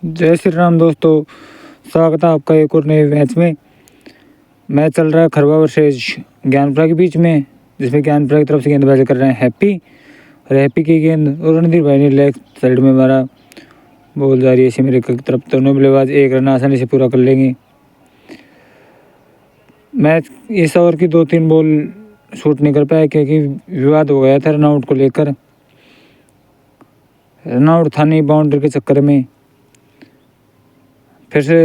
जय श्री राम दोस्तों, स्वागत है आपका एक और नए मैच में। मैच चल रहा है खरवा वर्सेज ज्ञानपुरा के बीच में, जिसमें ज्ञानपुरा की तरफ से गेंदबाजी कर रहे हैं हैप्पी। और हैप्पी की गेंद और रणधीर भाई ने लेग साइड में मारा। बॉल जा रही है सिमरे की तरफ। दोनों बल्लेबाज एक रन आसानी से पूरा कर लेंगे। मैच इस ओवर की 2-3 बॉल शूट नहीं कर पाया क्योंकि विवाद हो गया था रनआउट को लेकर। रनआउट था नहीं बाउंड्री के चक्कर में। फिर से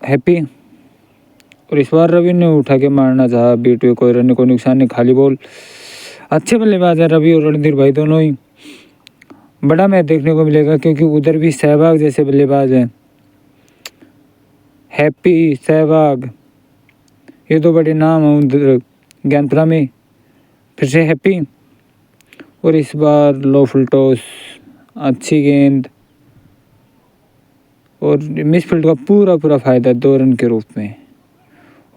हैप्पी और इस बार रवि ने उठा के मारना चाहा बीट हुए, कोई रन को नुकसान नहीं, खाली बॉल। अच्छे बल्लेबाज हैं रवि और रणधीर भाई दोनों ही। बड़ा मैच देखने को मिलेगा क्योंकि उधर भी सहवाग जैसे बल्लेबाज हैं। हैप्पी, सहवाग, ये दो बड़े नाम हैं उधर ज्ञानपुरा में। फिर से हैप्पी और इस बार लो फुल टॉस, अच्छी गेंद और मिसफील्ड का पूरा फ़ायदा 2 रन के रूप में।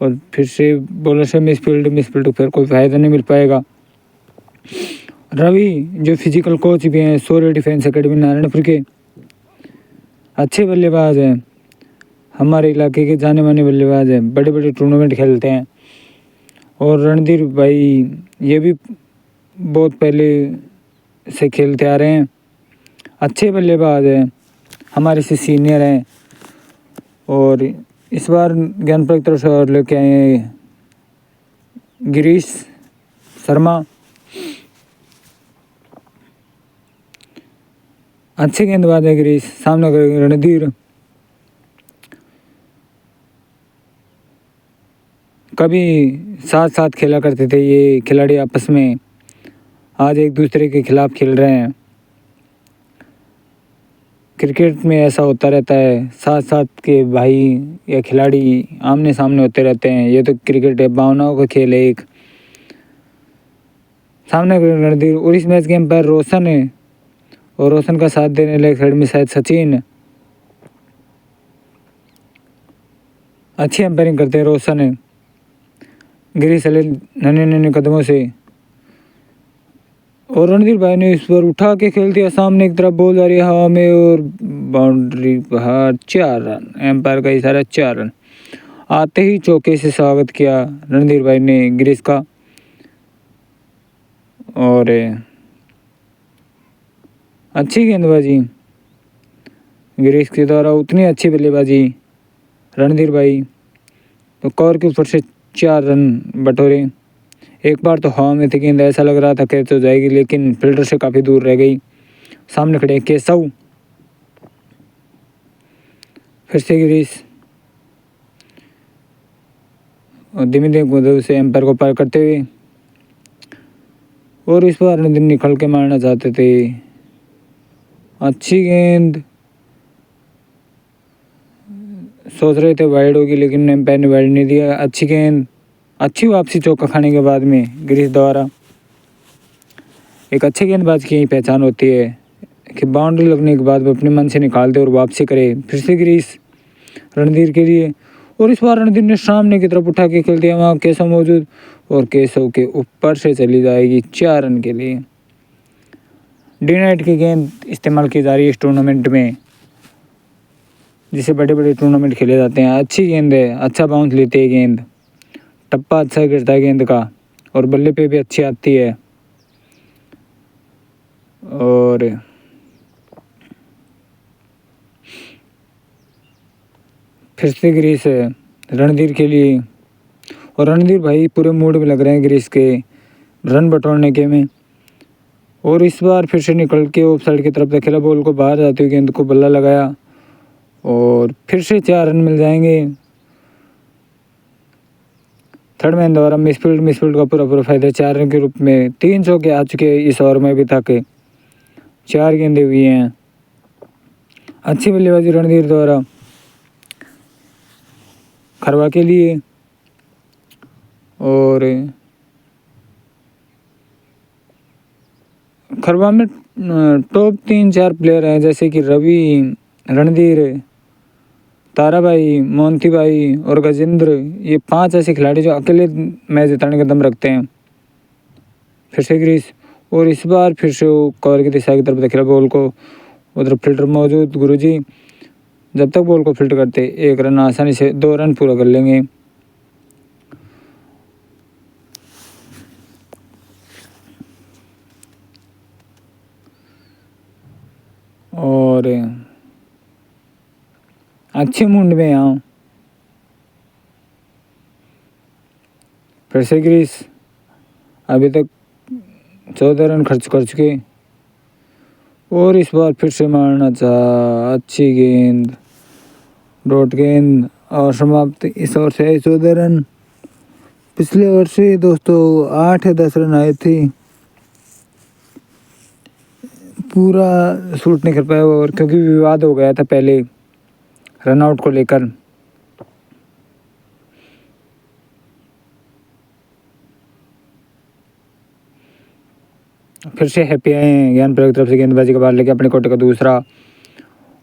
और फिर से बॉलर से मिसफील्ड फिर कोई फ़ायदा नहीं मिल पाएगा। रवि जो फिजिकल कोच भी हैं शौर्य डिफेंस एकेडमी नारायणपुर के, अच्छे बल्लेबाज हैं, हमारे इलाके के जाने माने बल्लेबाज हैं, बड़े बड़े टूर्नामेंट खेलते हैं। और रणधीर भाई ये भी बहुत पहले से खेलते आ रहे हैं, अच्छे बल्लेबाज हैं, हमारे से सीनियर हैं। और इस बार ज्ञानपुरा की तरफ से और लेके आए हैं गिरीश शर्मा, अच्छे गेंदबाज है गिरीश। सामने रणधीर, कभी साथ साथ खेला करते थे ये खिलाड़ी आपस में, आज एक दूसरे के खिलाफ खेल रहे हैं। क्रिकेट में ऐसा होता रहता है, साथ साथ के भाई या खिलाड़ी आमने सामने होते रहते हैं। ये तो क्रिकेट है, भावनाओं का खेल है एक। सामने रणधीर और इस मैच के एम्पायर रोशन है और रोशन का साथ देने लेग साइड में शायद सचिन। अच्छी एम्पायरिंग करते हैं रोशन है। गिरी चले नन्हे कदमों से और रणधीर भाई ने इस पर उठा के खेल दिया। सामने की तरफ बॉल आ रही है हवा में और बाउंड्री बाहर, 4 रन। एम्पायर का इशारा 4 रन। आते ही चौके से स्वागत किया रणधीर भाई ने गिरीश का। और अच्छी गेंदबाजी गिरीश के द्वारा, उतनी अच्छी बल्लेबाजी रणधीर भाई। तो कवर के ऊपर से 4 रन बटोरे। एक बार तो हवा में थी गेंद, ऐसा लग रहा था कैच हो जाएगी, लेकिन फील्डर से काफ़ी दूर रह गई। सामने खड़े केशव, फिर से गिरीश और धीमे धीमे से एम्पायर को पार करते हुए। और इस बार रणधीर निकल के मारना चाहते थे। अच्छी गेंद, सोच रहे थे वाइड होगी लेकिन एम्पायर ने वाइड नहीं दिया। अच्छी गेंद, अच्छी वापसी चौका खाने के बाद में गिरीश द्वारा। एक अच्छे गेंदबाज की यही पहचान होती है कि बाउंड्री लगने के बाद वो अपने मन से निकाल दे और वापसी करे। फिर से गिरीश रणधीर के लिए और इस बार रणधीर ने सामने की तरफ उठा के खेल दिया। वहाँ केशव मौजूद और केशव के ऊपर से चली जाएगी 4 रन के लिए। डे नाइट की गेंद इस्तेमाल की जा रही है इस टूर्नामेंट में, जिसे बड़े बड़े टूर्नामेंट खेले जाते हैं। अच्छी गेंद है, अच्छा बाउंस लेती है गेंद, टप्पा अच्छा गिरता है गेंद का और बल्ले पे भी अच्छी आती है। और फिर से गिरीश है रणधीर के लिए और रणधीर भाई पूरे मूड में लग रहे हैं गिरीश के रन बटोरने के में। और इस बार फिर से निकल के ऑफ साइड की तरफ से खेला, बॉल को बाहर जाती हुई गेंद को बल्ला लगाया और फिर से 4 रन मिल जाएंगे। थर्ड मैन द्वारा मिसफील्ड का पूरा फायदा 4 रन के रूप में। 3 चौके आ चुके हैं इस ओवर में अभी तक, 4 गेंदें हुई हैं। अच्छी बल्लेबाजी रणधीर द्वारा खरवा के लिए। और खरवा में टॉप 3-4 प्लेयर हैं, जैसे कि रवि, रणधीर, ताराबाई, मोहंती भाई और गजेंद्र। ये 5 ऐसे खिलाड़ी जो अकेले मैच जिताने का दम रखते हैं। फिर से गिरीश और इस बार फिर से वो कवर की दिशा की तरफ खेला बॉल को, उधर फील्डर मौजूद गुरुजी जब तक बॉल को फील्ड करते 1 रन आसानी से 2 रन पूरा कर लेंगे। और अच्छे मूड में यहाँ फिर से ग्रीस अभी तक 14 रन खर्च कर चुके और इस बार फिर से मारना चाहा। अच्छी गेंद, डॉट गेंद और समाप्त। इस ओवर से 14 रन। पिछले ओवर से दोस्तों 8 या 10 रन आए थे, पूरा शूट नहीं कर पाया और क्योंकि विवाद हो गया था पहले रन आउट को लेकर। फिर से हैप्पी आए हैं ज्ञानप्रद की तरफ से गेंदबाजी का बार लेके अपने कोटे का दूसरा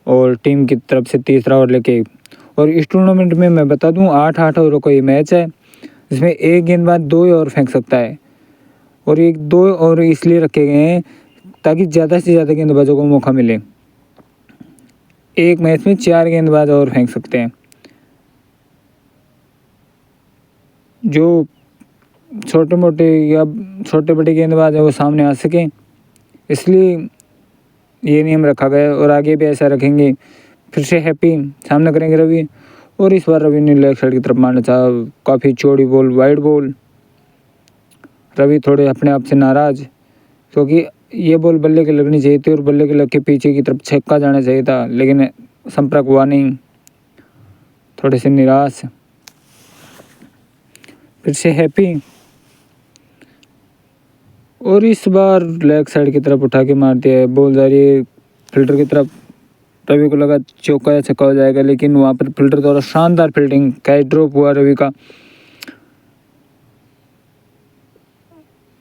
और टीम की तरफ से तीसरा ओवर लेके। और इस टूर्नामेंट में मैं बता दूं 8 ओवरों का ये मैच है, जिसमें एक गेंदबाज 2 ओवर फेंक सकता है और 2 ओवर इसलिए रखे गए हैं ताकि ज़्यादा से ज़्यादा गेंदबाजों को मौका मिले। एक मैच में 4 गेंदबाज और फेंक सकते हैं। जो छोटे मोटे या छोटे बड़े गेंदबाज है वो सामने आ सकें, इसलिए ये नियम रखा गया है और आगे भी ऐसा रखेंगे। फिर से हैप्पी सामना करेंगे रवि और इस बार रवि ने लेग साइड की तरफ मारना चाहा। काफ़ी चौड़ी बॉल, वाइड बॉल। रवि थोड़े अपने आप से नाराज़ क्योंकि ये बॉल बल्ले के लगनी चाहिए थी और बल्ले के लग के पीछे की तरफ छक्का जाना चाहिए था, लेकिन संपर्क हुआ नहीं। थोड़े से निराश। फिर से हैप्पी और इस बार लेग साइड की तरफ उठा के मार दिया है। बॉल जा रही है फील्डर की तरफ। रवि को लगा चौका या छक्का हो जाएगा, लेकिन वहाँ पर फील्डर द्वारा शानदार फील्डिंग, कैच ड्रॉप हुआ रवि का।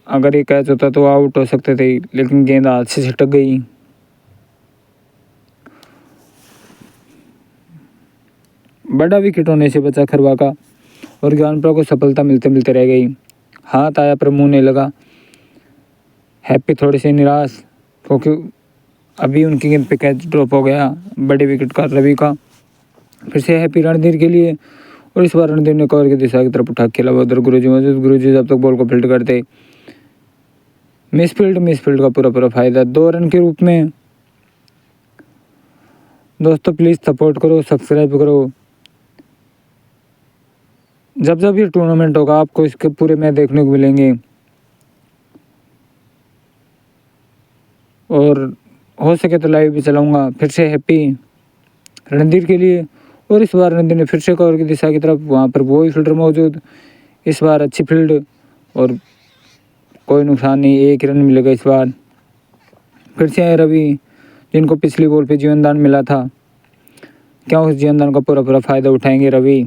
अगर ये कैच होता तो आउट हो सकते थे, लेकिन गेंद हाथ से छिटक गई। बड़ा विकेट होने से बचा खरवा का और ज्ञानप्रद को सफलता मिलते मिलते रह गई। हाथ आया पर मुँह नहीं लगा। हैप्पी थोड़े से निराश क्योंकि अभी उनकी गेंद पे कैच ड्रॉप हो गया बड़े विकेट का रवि का। फिर से हैप्पी रणधीर के लिए और इस बार रणधीर ने कवर की दिशा की तरफ उठा खेला। उधर गुरुजी मौजूद। गुरुजी जब तक बॉल को फील्ड करते मिस फील्ड का पूरा फायदा 2 रन के रूप में। दोस्तों प्लीज़ सपोर्ट करो, सब्सक्राइब करो। जब जब ये टूर्नामेंट होगा आपको इसके पूरे मैच देखने को मिलेंगे और हो सके तो लाइव भी चलाऊंगा। फिर से हैप्पी रणधीर के लिए और इस बार रणधीर ने फिर से कवर की दिशा की तरफ, वहाँ पर वो ही फील्डर मौजूद। इस बार अच्छी फील्ड और कोई नुकसान नहीं, 1 रन मिलेगा इस बार। फिर से आए रवि जिनको पिछली बॉल पे जीवनदान मिला था। क्या उस जीवनदान का पूरा फायदा उठाएंगे रवि?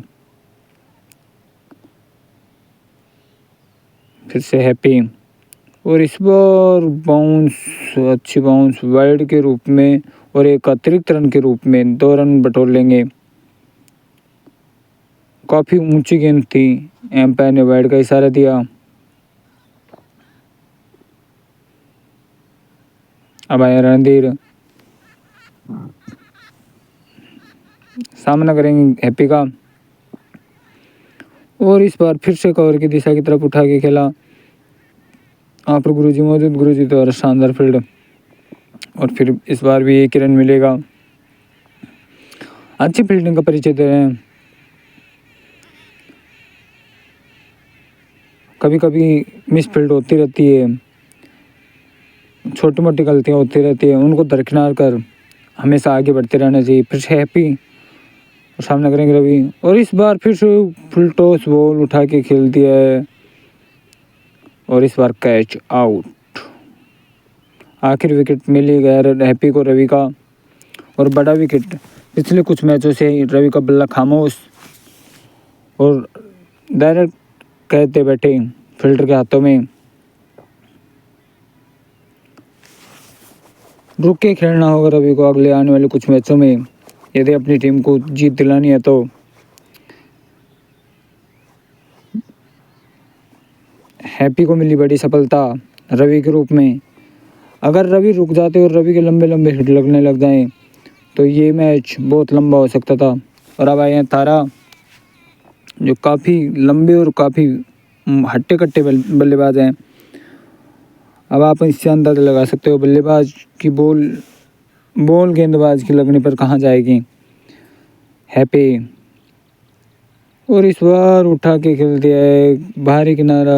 फिर से हैप्पी और इस बार बाउंस, अच्छी बाउंस वाइड के रूप में और एक अतिरिक्त रन के रूप में 2 रन बटोर लेंगे। काफ़ी ऊंची गेंद थी, एम्पायर ने वाइड का इशारा दिया। अब आया रणधीर, सामना करेंगे हैप्पी का और इस बार फिर से कवर की दिशा की तरफ उठा के खेला। वहाँ पर गुरुजी मौजूद। गुरुजी द्वारा शानदार फील्ड और फिर इस बार भी 1 रन मिलेगा। अच्छी फील्डिंग का परिचय दे रहे हैं। कभी कभी मिस फील्ड होती रहती है, छोटी मोटी गलतियाँ होती रहती है, उनको दरकिनार कर हमेशा आगे बढ़ते रहना चाहिए। फिर से हैप्पी और सामना करेंगे रवि और इस बार फिर से फुल टॉस बॉल उठा के खेल दिया है और इस बार कैच आउट। आखिर विकेट मिल ही गया हैप्पी को रवि का और बड़ा विकेट। पिछले कुछ मैचों से रवि का बल्ला खामोश और डायरेक्ट कहते बैठे फील्डर के हाथों में। रुक के खेलना होगा रवि को अगले आने वाले कुछ मैचों में यदि अपनी टीम को जीत दिलानी है तो। हैप्पी को मिली बड़ी सफलता रवि के रूप में। अगर रवि रुक जाते और रवि के लंबे लंबे हिट लगने लग जाएं तो ये मैच बहुत लंबा हो सकता था। और अब आए हैं तारा, जो काफ़ी लंबे और काफ़ी हट्टे कट्टे बल्लेबाज हैं। अब आप इससे अंदाज़ा लगा सकते हो बल्लेबाज की बॉल गेंदबाज की लगने पर कहाँ जाएगी। हैप्पी, और इस बार उठा के खेल दिया है बाहरी किनारा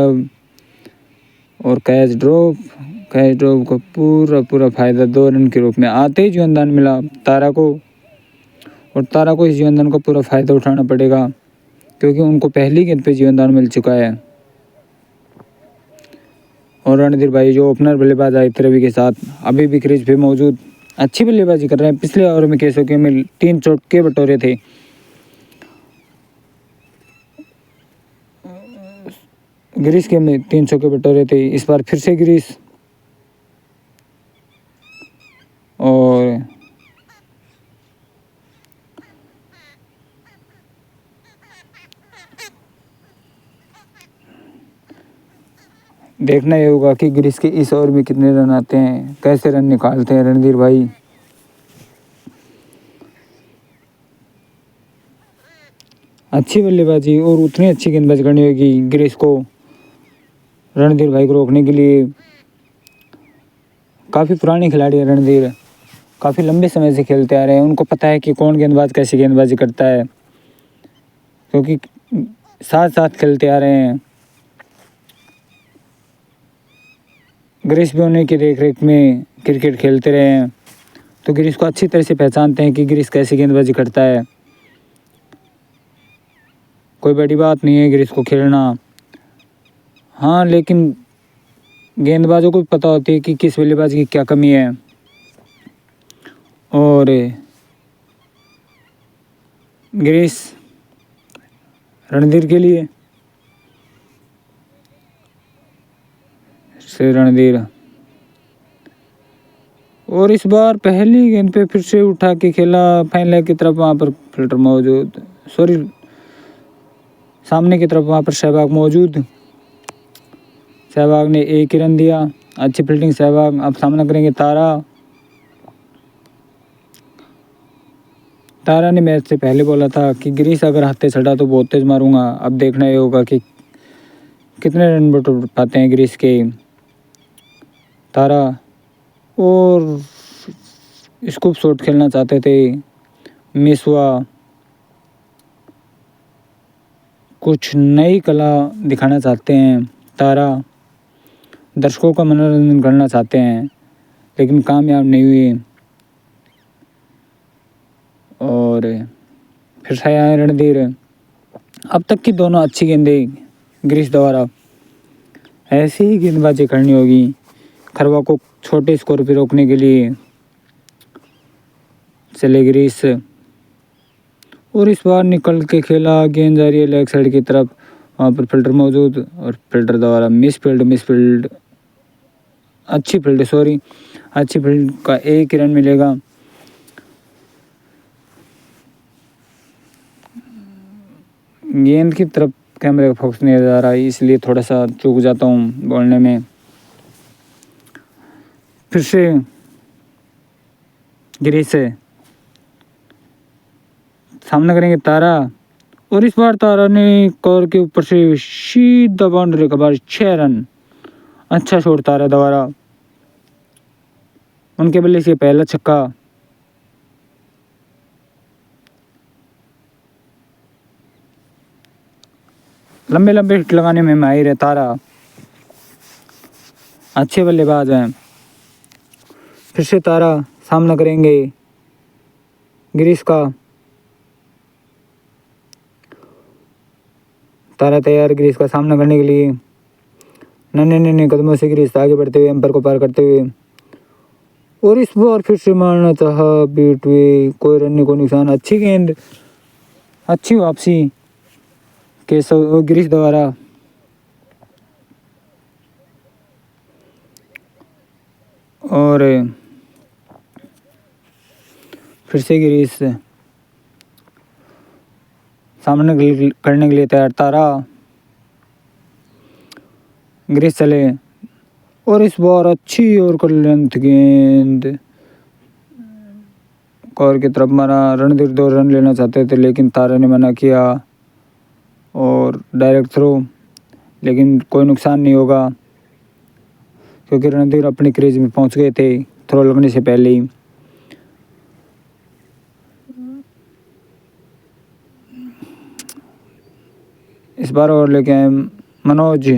और कैच ड्रॉप को पूरा फ़ायदा 2 रन के रूप में आते ही जीवनदान मिला तारा को। और तारा को इस जीवनदान का पूरा फ़ायदा उठाना पड़ेगा, क्योंकि उनको पहली गेंद पे जीवनदान मिल चुका है। और रणधीर भाई जो ओपनर बल्लेबाज आए थे रवि के साथ, अभी भी क्रीज पे मौजूद, अच्छी बल्लेबाजी कर रहे हैं। पिछले ओवर में केसो के में 3 चौके बटोरे थे। ग्रीस के में 3 चौके बटोरे थे, इस बार फिर से ग्रीस। और देखना ये होगा कि ग्रीस के इस ओवर में कितने रन आते हैं, कैसे रन निकालते हैं रणधीर भाई। अच्छी बल्लेबाजी और उतनी अच्छी गेंदबाजी करनी होगी ग्रीस को रणधीर भाई को रोकने के लिए। काफ़ी पुराने खिलाड़ी हैं रणधीर, काफ़ी लंबे समय से खेलते आ रहे हैं। उनको पता है कि कौन गेंदबाज कैसी गेंदबाजी करता है, क्योंकि साथ साथ खेलते आ रहे हैं। ग्रीस भी उन्हीं की देख रेख में क्रिकेट खेलते रहे हैं, तो ग्रीस को अच्छी तरह से पहचानते हैं कि ग्रीस कैसी गेंदबाजी करता है। कोई बड़ी बात नहीं है ग्रीस को खेलना, हाँ, लेकिन गेंदबाजों को भी पता होती है कि किस बल्लेबाज की क्या कमी है। और ग्रीस रणधीर के लिए से रणधीर, और इस बार पहली गेंद पे फिर से उठा के खेला फाइनल की तरफ। वहाँ पर फिल्टर मौजूद, सामने की तरफ वहाँ पर सहवाग मौजूद। सहवाग ने 1 ही रन दिया, अच्छी फील्डिंग सहवाग। अब सामना करेंगे तारा ने मैच से पहले बोला था कि ग्रीस अगर हाथे चढ़ा तो बहुत तेज मारूंगा। अब देखना ये होगा कि कितने रन बटोर पाते हैं ग्रीस के तारा। और स्कूप शॉट खेलना चाहते थे, मिस हुआ। कुछ नई कला दिखाना चाहते हैं तारा, दर्शकों का मनोरंजन करना चाहते हैं, लेकिन कामयाब नहीं हुए। और फिर से आए रणधीर। अब तक की दोनों अच्छी गेंदें ग्रीस द्वारा, ऐसी ही गेंदबाजी करनी होगी खरवा को छोटे स्कोर पर रोकने के लिए। चले ग्रीस, और इस बार निकल के खेला, गेंद जा रही है लेग साइड की तरफ। वहाँ पर फिल्टर मौजूद और फिल्टर द्वारा मिस फील्ड अच्छी फील्ड का 1 ही रन मिलेगा। गेंद की तरफ कैमरे का फोकस नहीं जा रहा है, इसलिए थोड़ा सा चूक जाता हूँ बोलने में। फिर से ग्रीस से सामना करेंगे तारा, और इस बार तारा ने कवर के ऊपर से सीधा बाउंड्री का बार 6 रन। अच्छा शॉट तारा द्वारा, उनके बल्ले से पहला छक्का। लंबे हिट लगाने में माहिर है तारा, अच्छे बल्लेबाज हैं। फिर से तारा सामना करेंगे ग्रीस का। तारा तैयार ग्रीस का सामना करने के लिए। नन्हे कदमों से ग्रीस आगे बढ़ते हुए एम्पायर को पार करते हुए, और इस बार फिर से मारना चाहा बीट हुए, कोई रन को निशान। अच्छी गेंद, अच्छी वापसी केशव ग्रीस द्वारा। और फिर से ग्रीस सामना करने के लिए तैयार तारा। ग्रीस चले, और इस बार अच्छी और लेंथ गेंद कवर की तरफ मारा। रणधीर 2 रन लेना चाहते थे लेकिन तारा ने मना किया और डायरेक्ट थ्रो, लेकिन कोई नुकसान नहीं होगा क्योंकि रणधीर अपनी क्रीज में पहुंच गए थे थ्रो लगने से पहले ही। इस बार और लेके आए मनोज,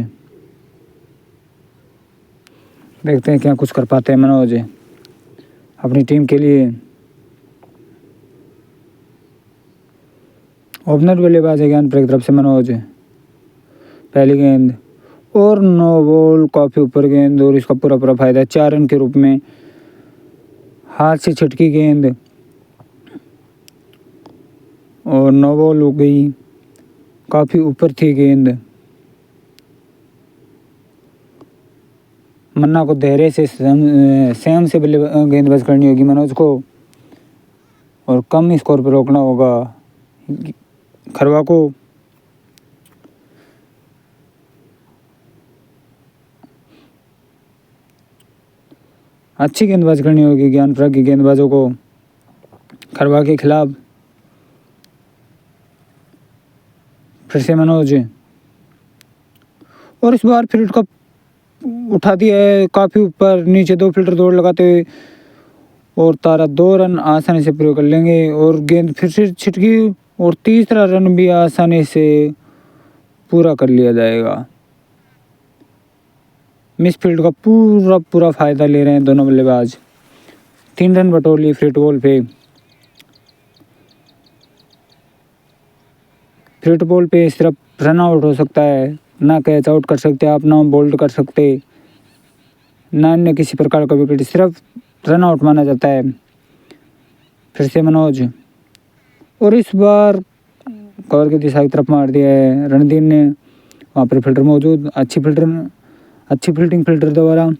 देखते हैं क्या कुछ कर पाते हैं मनोज अपनी टीम के लिए। ओपनर बल्लेबाज है ज्ञानपुर की तरफ से मनोज। पहली गेंद और नो बॉल, काफ़ी ऊपर गेंद और इसका पूरा पूरा फायदा 4 रन के रूप में। हाथ से छिटकी गेंद और नो बॉल हो गई, काफ़ी ऊपर थी गेंद। मन्ना को धैर्य से संयम से गेंदबाज करनी होगी मनोज को और कम स्कोर पर रोकना होगा खरवा को। अच्छी गेंदबाज करनी होगी ज्ञानपुरा की गेंदबाजों को खरवा के खिलाफ। फिर से मनोज और इस बार फील्ड का उठा दिया है काफ़ी ऊपर, नीचे 2 फील्डर दौड़ लगाते हुए और तारा 2 रन आसानी से पूरे कर लेंगे और गेंद फिर से छिटकी और तीसरा रन भी आसानी से पूरा कर लिया जाएगा। मिस फील्ड का पूरा फ़ायदा ले रहे हैं दोनों बल्लेबाज। 3 रन बटोर लिए फ्री बॉल पे। फ्री बॉल पे सिर्फ रन आउट हो सकता है, ना कैच आउट कर सकते आप, ना बोल्ड कर सकते, ना अन्य किसी प्रकार का विकेट, सिर्फ रन आउट माना जाता है। फिर से मनोज और इस बार कवर की दिशा की तरफ मार दिया है रणधीर ने। वहाँ पर फील्डर मौजूद, अच्छी फील्डिंग फील्डर द्वारा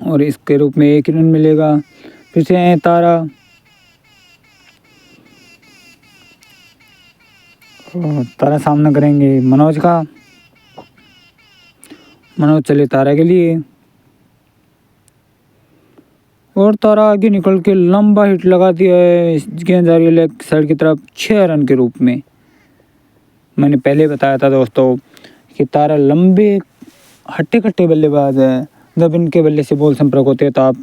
और इसके रूप में 1 रन मिलेगा। फिर से तारा सामना करेंगे मनोज का। मनोज चले तारा के लिए और तारा आगे निकल के लंबा हिट लगा दिया है, गेंद जा रही है लेग साइड की तरफ 6 रन के रूप में। मैंने पहले बताया था दोस्तों कि तारा लंबे हट्टे कट्टे बल्लेबाज है, जब इनके बल्ले से बॉल संपर्क होते हैं तो आप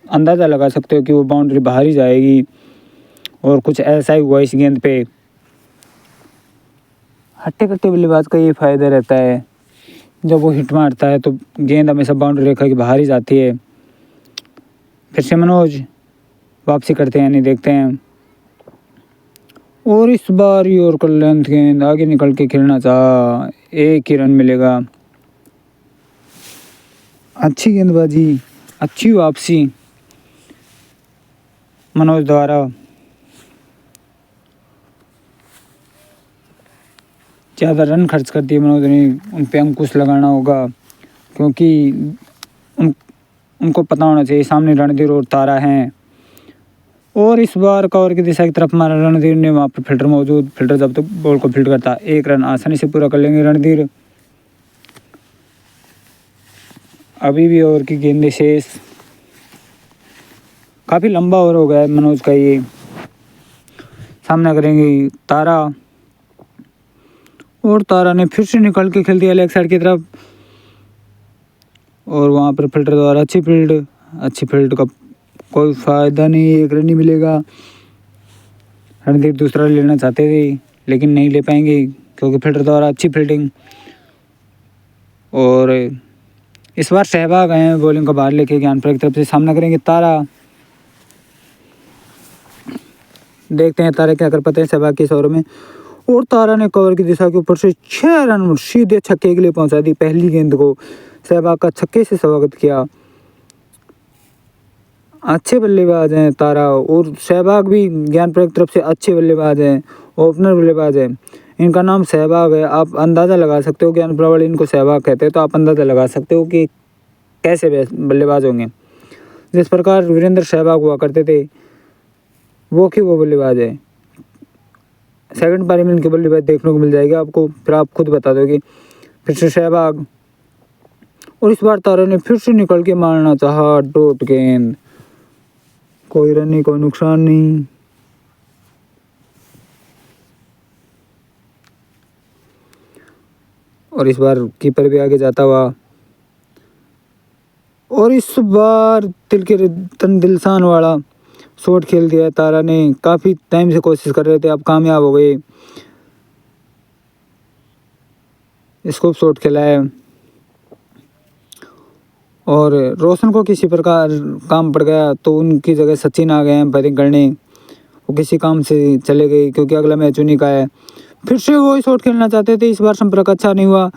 अंदाज़ा लगा सकते हो कि वो बाउंड्री बाहर ही जाएगी और कुछ ऐसा ही हुआ इस गेंद पे। हट्टे कट्टे बल्लेबाज का ये फ़ायदा रहता है, जब वो हिट मारता है तो गेंद हमेशा बाउंड्री रेखा के बाहर ही जाती है। फिर से मनोज वापसी करते हैं, नहीं देखते हैं और इस बार यॉर्कर लेंथ गेंद आगे निकल के खेलना चाहा, 1 ही रन मिलेगा। अच्छी गेंदबाजी, अच्छी वापसी मनोज द्वारा। ज़्यादा रन खर्च कर दिए मनोज ने, उन पे अंकुश लगाना होगा क्योंकि उनको पता होना चाहिए सामने रणधीर और तारा हैं। और इस बार कवर की दिशा की तरफ मारा रणधीर ने, वहाँ पर फील्डर मौजूद, फील्डर जब तक बॉल को फील्ड करता 1 रन आसानी से पूरा कर लेंगे रणधीर। अभी भी ओवर की गेंदें शेष, काफ़ी लंबा ओवर हो गया है मनोज का। ये सामना करेंगे तारा और तारा ने फिर से निकल के खेल दिया लेग साइड की तरफ और वहाँ पर फील्डर द्वारा अच्छी फील्ड का कोई फ़ायदा नहीं, 1 रन ही मिलेगा। रणधीर दूसरा लेना चाहते थे लेकिन नहीं ले पाएंगे क्योंकि फील्डर द्वारा अच्छी फील्डिंग। और इस बार सहवाग आए हैं बॉलिंग को बाहर लेके ज्ञानपुर की तरफ से। सामना करेंगे तारा, देखते हैं तारा क्या कर पाते हैं सहवाग के इस ओवर में। और तारा ने कवर की दिशा के ऊपर से 6 रन सीधे छक्के के लिए पहुंचा दी। पहली गेंद को सहवाग का छक्के से स्वागत किया। अच्छे बल्लेबाज हैं तारा और सहवाग भी ज्ञानपुर की तरफ से अच्छे बल्लेबाज हैं, ओपनर बल्लेबाज हैं। इनका नाम सहवाग है, आप अंदाज़ा लगा सकते हो, ज्ञानपुरा वाले इनको सहवाग कहते हैं, तो आप अंदाज़ा लगा सकते हो कि कैसे बल्लेबाज होंगे। जिस प्रकार वीरेंद्र सहवाग हुआ करते थे वो बल्लेबाज है। सेकंड पारी में इनके बल्लेबाज देखने को मिल जाएगी आपको, फिर आप खुद बता दोगे। फिर से सहवाग और इस बार तारा ने फिर से निकल के मारना चाहा डॉट गेंद, कोई रन नहीं, कोई नुकसान नहीं। और इस बार कीपर भी आगे जाता हुआ, और इस बार दिल के तन दिलसान वाला शॉट खेल दिया तारा ने। काफ़ी टाइम से कोशिश कर रहे थे, अब कामयाब हो गए। स्कोप शॉट खेला है और रोशन को किसी प्रकार काम पड़ गया तो उनकी जगह सचिन आ गए हैं बैटिंग करने। वो किसी काम से चले गए क्योंकि अगला मैच उन्हीं का है। फिर से वो शॉट खेलना चाहते थे, इस बार संपर्क अच्छा नहीं हुआ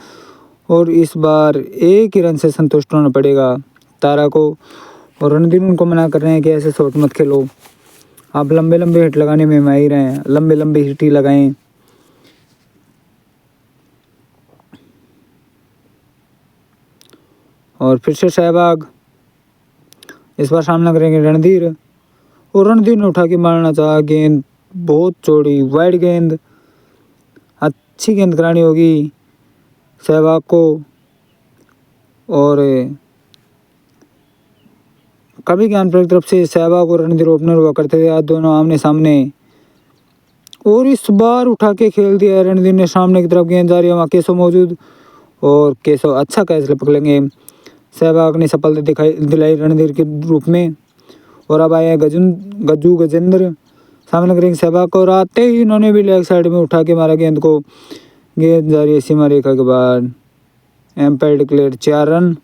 और इस बार एक ही रन से संतुष्ट होना पड़ेगा तारा को। और रणदीप उनको मना कर रहे हैं कि ऐसे शॉट मत खेलो, आप लंबे लंबे हिट लगाने में माहिर हैं, लंबे लंबे हिट ही लगाएं। और फिर से सहवाग, इस बार सामना करेंगे रणधीर, और रणधीर ने उठा के मारना चाहा, गेंद बहुत चौड़ी वाइड गेंद, अच्छी गेंद करानी होगी सहवाग को। और कभी ज्ञानप्रद की तरफ से सहवाग और रणधीर ओपनर हुआ करते थे, आज दोनों आमने सामने। और इस बार उठा के खेल दिया रणधीर ने सामने की तरफ, गेंद जा रही है, वहाँ केशव मौजूद और केशव अच्छा कैच पकड़ लेंगे। सहवाग ने सफलता दिलाई रणधीर के रूप में। और अब आए गज्जू गजेंद्र, सामने करेंगे सहवाग को, और आते ही इन्होंने भी लेग साइड में उठा के मारा गेंद को। गेंद जा रही है सीमा रेखा के बाद, एम्पायर डिक्लेयर 4 रन।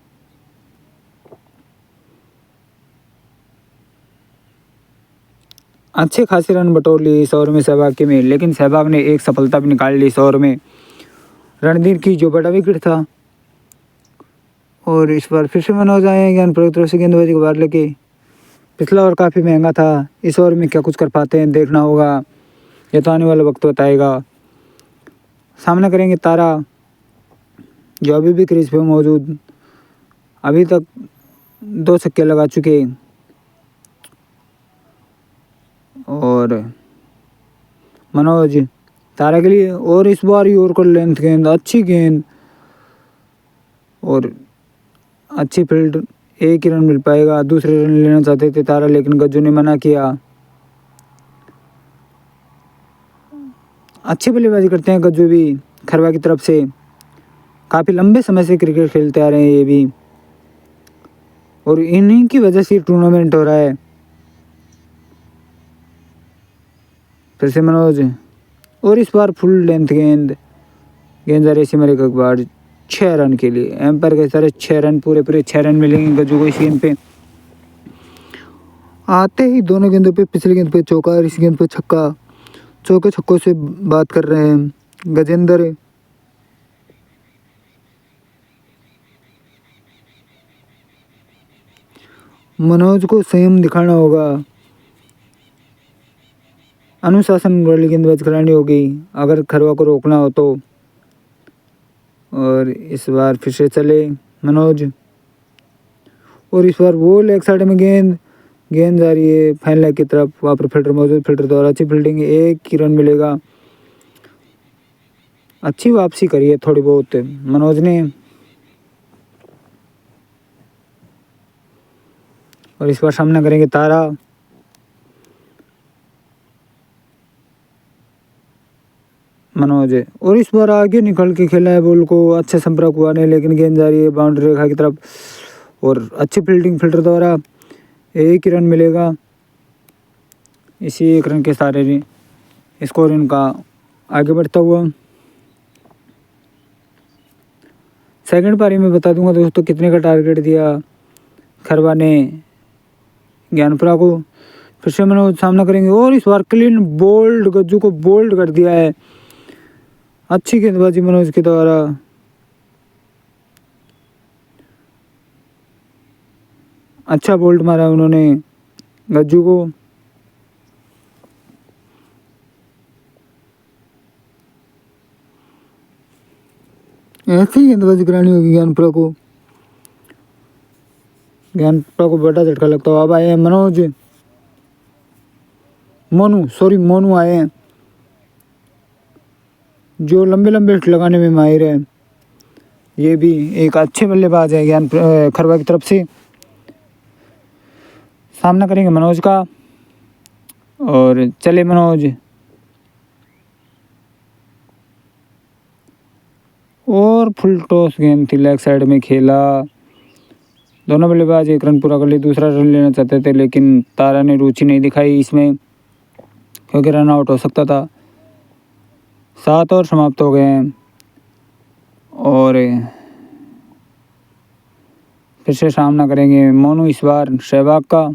अच्छे खासी रन बटोर ली इस ओवर में सहवाग के में, लेकिन सहवाग ने एक सफलता भी निकाल ली इस ओवर में रणधीर की, जो बड़ा विकेट था। और इस बार फिर से मनोज आए हैं ज्ञानप्रद तरफ से गेंदबाजी को बाहर लेके। पिछला ओवर काफ़ी महंगा था, इस ओवर में क्या कुछ कर पाते हैं देखना होगा, यह तो आने वाला वक्त बताएगा। सामना करेंगे तारा, जो अभी भी क्रीज पे मौजूद, अभी तक 2 छक्के लगा चुके। और मनोज तारा के लिए, और इस बार यॉर्कर लेंथ गेंद, अच्छी गेंद और अच्छी फील्ड, एक ही रन मिल पाएगा। दूसरे रन लेना चाहते थे तारा, लेकिन गज्जू ने मना किया। अच्छी बल्लेबाजी करते हैं गज्जू भी खरवा की तरफ से, काफ़ी लंबे समय से क्रिकेट खेलते आ रहे हैं ये भी, और इन्हीं की वजह से टूर्नामेंट हो रहा है। फिर से मनोज, और इस बार फुल लेंथ गेंद जा रही सीमा रेखा के बाद 6 रन के लिए। एम्पायर के सारे 6 रन, पूरे 6 रन मिलेंगे गज्जू को इस गेंद पे। आते ही दोनों गेंदों पे, पिछली गेंद पे चौका और इस गेंद पे छक्का, चौके छक्कों से बात कर रहे हैं गजेंद्र। मनोज को संयम दिखाना होगा, अनुशासन वाली गेंदबाजी करानी होगी अगर खरवा को रोकना हो तो। और इस बार फिर से चले मनोज, और इस बार वो लेग साइड में गेंद जा रही है फाइन लेग की तरफ, वहाँ पर फील्डर मौजूद, फील्डर द्वारा अच्छी फील्डिंग, एक ही रन मिलेगा। अच्छी वापसी करी है थोड़ी बहुत मनोज ने। और इस बार सामना करेंगे तारा, मनोज, और इस बार आगे निकल के खेला है बॉल को, अच्छा संपर्क हुआ नहीं, लेकिन गेंद जा रही है बाउंड्री रेखा की तरफ, और अच्छी फील्डिंग फील्डर द्वारा, एक ही रन मिलेगा। इसी एक रन के सारे स्कोर इनका आगे बढ़ता हुआ। सेकंड पारी में बता दूंगा दोस्तों कितने का टारगेट दिया खरवा ने ज्ञानपुरा को। फिर से मनोज सामना करेंगे, और इस बार क्लीन बोल्ड, गज्जू को बोल्ड कर दिया है, अच्छी गेंदबाजी मनोज के द्वारा। अच्छा बोल्ड मारा उन्होंने गज्जू को। ऐसी गेंदबाजी करानी होगी ज्ञानपुरा को, ज्ञानपुरा को बड़ा झटका लगता है। अब आए हैं मनोज, मोनू आए हैं, जो लंबे लंबे हिट लगाने में माहिर है। ये भी एक अच्छे बल्लेबाज है खरवा की तरफ से। सामना करेंगे मनोज का। और चले मनोज और फुल टॉस गेंद थी, लेग साइड में खेला। दोनों बल्लेबाज एक रन पूरा कर लिए, दूसरा रन लेना चाहते थे लेकिन तारा ने रुचि नहीं दिखाई इसमें क्योंकि रन आउट हो सकता था। 7 ओवर समाप्त हो गए हैं और फिर से सामना करेंगे मोनू इस बार सहवाग का।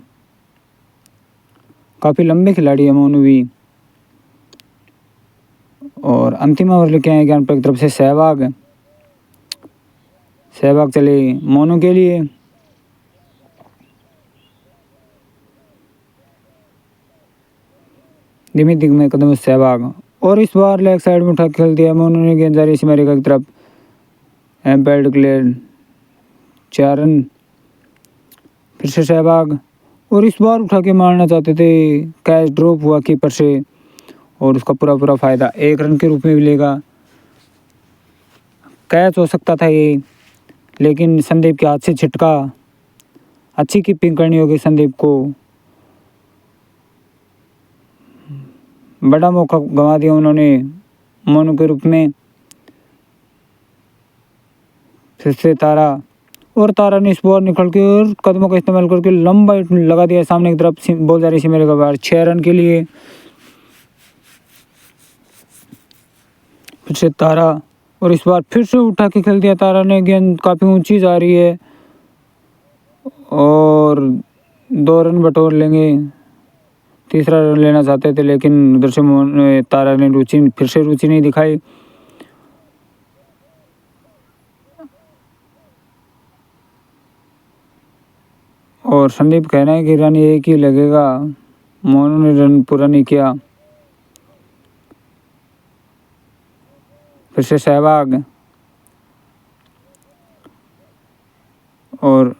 काफ़ी लंबे खिलाड़ी है मोनू भी। और अंतिम ओवर लेके आए ज्ञानपुर की तरफ से सहवाग चले मोनू के लिए। धीमे धीमे कदम सहवाग और इस बार लेग साइड में उठा खेल दिया मोनू ने गेंद जा रही अमेरिका की तरफ। Umpire declare 4 run. फिर से सहवाग और इस बार उठा के मारना चाहते थे, कैच ड्रॉप हुआ कीपर से और उसका पूरा फ़ायदा 1 रन के रूप में मिलेगा। कैच हो सकता था ये लेकिन संदीप के हाथ से छिटका। अच्छी कीपिंग करनी होगी संदीप को, बड़ा मौका गंवा दिया उन्होंने मोनू के रूप में। फिर से तारा ने इस बॉल निकल के और कदमों का इस्तेमाल करके लंबा हिट लगा दिया सामने की तरफ। बॉल जा रही मेरे का बाहर 6 रन के लिए। फिर से तारा और इस बार फिर से उठा के खेल दिया तारा ने, गेंद काफ़ी ऊंची जा रही है और 2 रन बटोर लेंगे। तीसरा रन लेना चाहते थे लेकिन उधर से तारा ने फिर से रुचि नहीं दिखाई। और संदीप कह रहे हैं कि रन एक ही लगेगा, मोनू ने रन पूरा नहीं किया। फिर से सहवाग और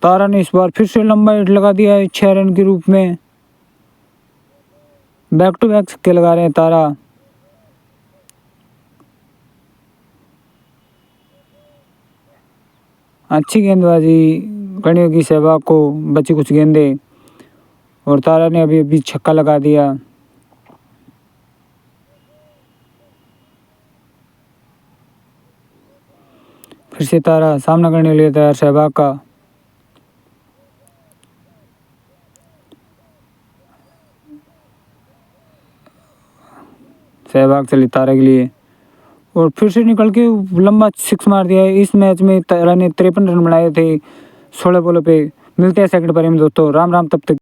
तारा ने इस बार फिर से लंबा हिट लगा दिया है 6 रन के रूप में। बैक टू बैक छक्के लगा रहे हैं तारा। अच्छी गेंदबाजी करनी होगी सहवाग को, बची कुछ गेंदे और तारा ने अभी छक्का लगा दिया। फिर से तारा सामना करने के लिए तैयार सहवाग का। सहवाग चली तारा के लिए और फिर से निकल के लंबा 6 मार दिया है। इस मैच में तारा ने 53 रन बनाए थे 16 बॉलों पे। मिलते हैं सेकंड पारी में दोस्तों। राम राम, तब तक